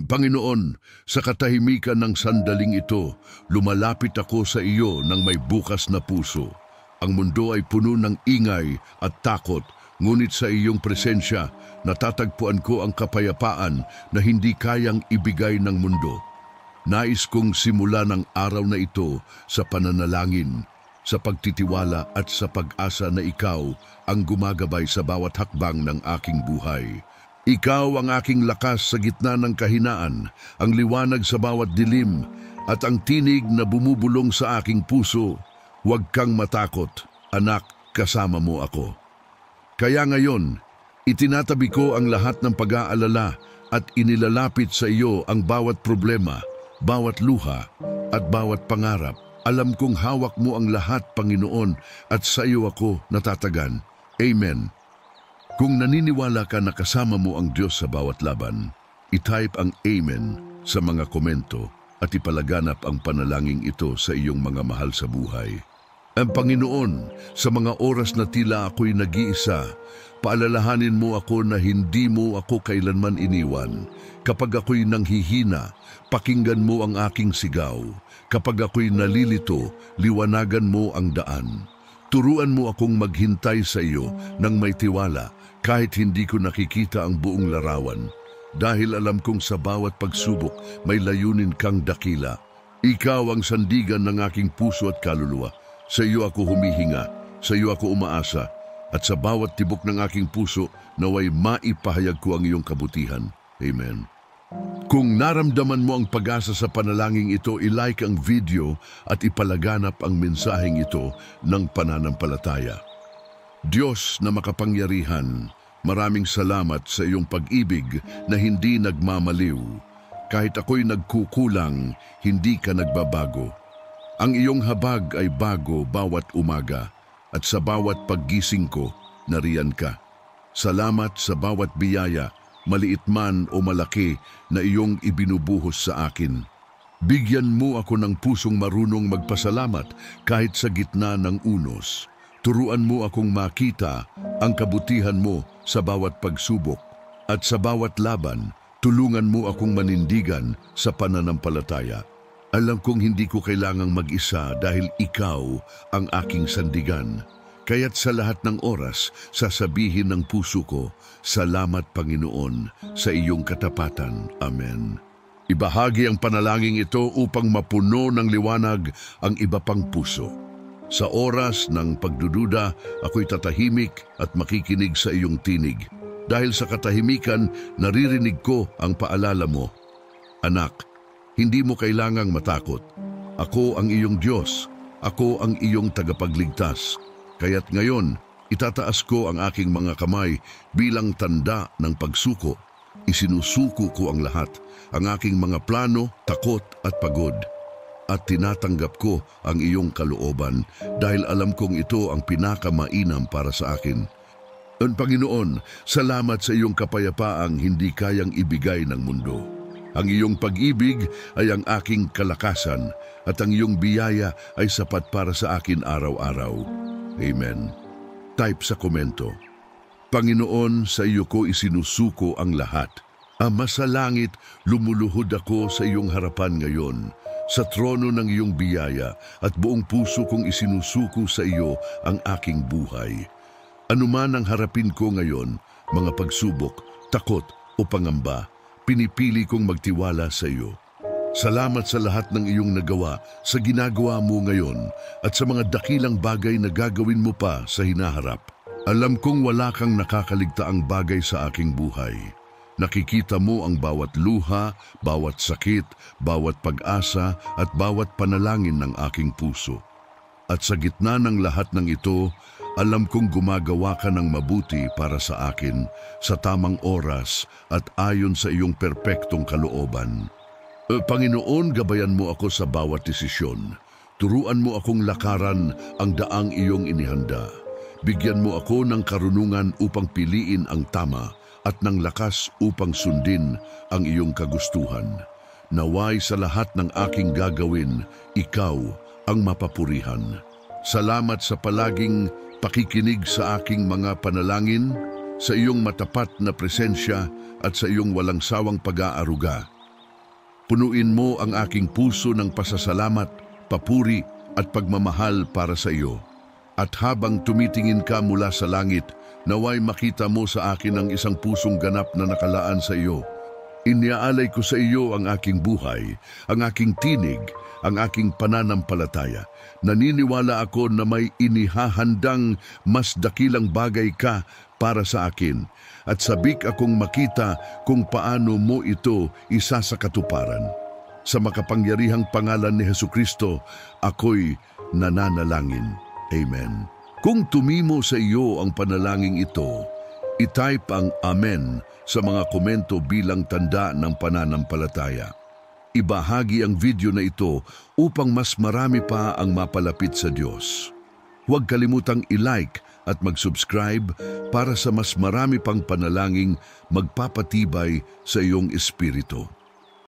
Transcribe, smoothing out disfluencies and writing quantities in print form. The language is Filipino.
Panginoon, sa katahimikan ng sandaling ito, lumalapit ako sa iyo ng may bukas na puso. Ang mundo ay puno ng ingay at takot, ngunit sa iyong presensya, natatagpuan ko ang kapayapaan na hindi kayang ibigay ng mundo. Nais kong simula ng araw na ito sa pananalangin, sa pagtitiwala at sa pag-asa na ikaw ang gumagabay sa bawat hakbang ng aking buhay. Ikaw ang aking lakas sa gitna ng kahinaan, ang liwanag sa bawat dilim, at ang tinig na bumubulong sa aking puso. Huwag kang matakot, anak, kasama mo ako. Kaya ngayon, itinatabi ko ang lahat ng pag-aalala at inilalapit sa iyo ang bawat problema, bawat luha, at bawat pangarap. Alam kong hawak mo ang lahat, Panginoon, at sa iyo ako natatagan. Amen. Kung naniniwala ka na kasama mo ang Diyos sa bawat laban, itype ang Amen sa mga komento at ipalaganap ang panalangin ito sa iyong mga mahal sa buhay. Ang Panginoon, sa mga oras na tila ako'y nag-iisa, paalalahanin mo ako na hindi mo ako kailanman iniwan. Kapag ako'y nanghihina, pakinggan mo ang aking sigaw. Kapag ako'y nalilito, liwanagan mo ang daan. Turuan mo akong maghintay sa iyo ng may tiwala, kahit hindi ko nakikita ang buong larawan. Dahil alam kong sa bawat pagsubok may layunin kang dakila. Ikaw ang sandigan ng aking puso at kaluluwa. Sa iyo ako humihinga, sa iyo ako umaasa, at sa bawat tibok ng aking puso naway maipahayag ko ang iyong kabutihan. Amen. Kung naramdaman mo ang pag-asa sa panalangin ito, ilike ang video at ipalaganap ang mensaheng ito ng pananampalataya. Diyos na makapangyarihan, maraming salamat sa iyong pag-ibig na hindi nagmamaliw. Kahit ako'y nagkukulang, hindi ka nagbabago. Ang iyong habag ay bago bawat umaga, at sa bawat paggising ko, nariyan ka. Salamat sa bawat biyaya, maliit man o malaki, na iyong ibinubuhos sa akin. Bigyan mo ako ng pusong marunong magpasalamat kahit sa gitna ng unos. Turuan mo akong makita ang kabutihan mo sa bawat pagsubok, at sa bawat laban, tulungan mo akong manindigan sa pananampalataya. Alam kong hindi ko kailangang mag-isa dahil ikaw ang aking sandigan. Kaya't sa lahat ng oras, sasabihin ng puso ko, salamat Panginoon sa iyong katapatan. Amen. Ibahagi ang panalangin ito upang mapuno ng liwanag ang iba pang puso. Sa oras ng pagdududa, ako'y tatahimik at makikinig sa iyong tinig. Dahil sa katahimikan, naririnig ko ang paalala mo. Anak, hindi mo kailangang matakot. Ako ang iyong Diyos. Ako ang iyong tagapagligtas. Kaya't ngayon, itataas ko ang aking mga kamay bilang tanda ng pagsuko. Isinusuko ko ang lahat, ang aking mga plano, takot at pagod. At tinatanggap ko ang iyong kalooban dahil alam kong ito ang pinakamainam para sa akin. Ang Panginoon, salamat sa iyong kapayapaang hindi kayang ibigay ng mundo. Ang iyong pag-ibig ay ang aking kalakasan at ang iyong biyaya ay sapat para sa akin araw-araw. Amen. Type sa komento, Panginoon, sa iyo ko isinusuko ang lahat. Ama sa langit, lumuluhod ako sa iyong harapan ngayon, sa trono ng iyong biyaya, at buong puso kong isinusuko sa iyo ang aking buhay. Anuman ang harapin ko ngayon, mga pagsubok, takot o pangamba, pinipili kong magtiwala sa iyo. Salamat sa lahat ng iyong nagawa, sa ginagawa mo ngayon, at sa mga dakilang bagay na gagawin mo pa sa hinaharap. Alam kong wala kang nakakaligtaang bagay sa aking buhay. Nakikita mo ang bawat luha, bawat sakit, bawat pag-asa, at bawat panalangin ng aking puso. At sa gitna ng lahat ng ito, alam kong gumagawa ka ng mabuti para sa akin, sa tamang oras, at ayon sa iyong perpektong kalooban. Panginoon, gabayan mo ako sa bawat desisyon. Turuan mo akong lakaran ang daang iyong inihanda. Bigyan mo ako ng karunungan upang piliin ang tama at ng lakas upang sundin ang iyong kagustuhan. Naway sa lahat ng aking gagawin, ikaw ang mapapurihan. Salamat sa palaging pakikinig sa aking mga panalangin, sa iyong matapat na presensya at sa iyong walang sawang pag-aaruga. Punuin mo ang aking puso ng pasasalamat, papuri at pagmamahal para sa iyo. At habang tumitingin ka mula sa langit, naway makita mo sa akin ang isang pusong ganap na nakalaan sa iyo. Iniaalay ko sa iyo ang aking buhay, ang aking tinig, ang aking pananampalataya. Naniniwala ako na may inihahandang mas dakilang bagay ka para sa akin at sabik akong makita kung paano mo ito isa sa katuparan. Sa makapangyarihang pangalan ni Hesukristo, ako'y nananalangin. Amen. Kung tumimo sa iyo ang panalangin ito, i-type ang Amen sa mga komento bilang tanda ng pananampalataya. Ibahagi ang video na ito upang mas marami pa ang mapalapit sa Diyos. Huwag kalimutang i-like at mag-subscribe para sa mas marami pang panalangin magpapatibay sa iyong espiritu.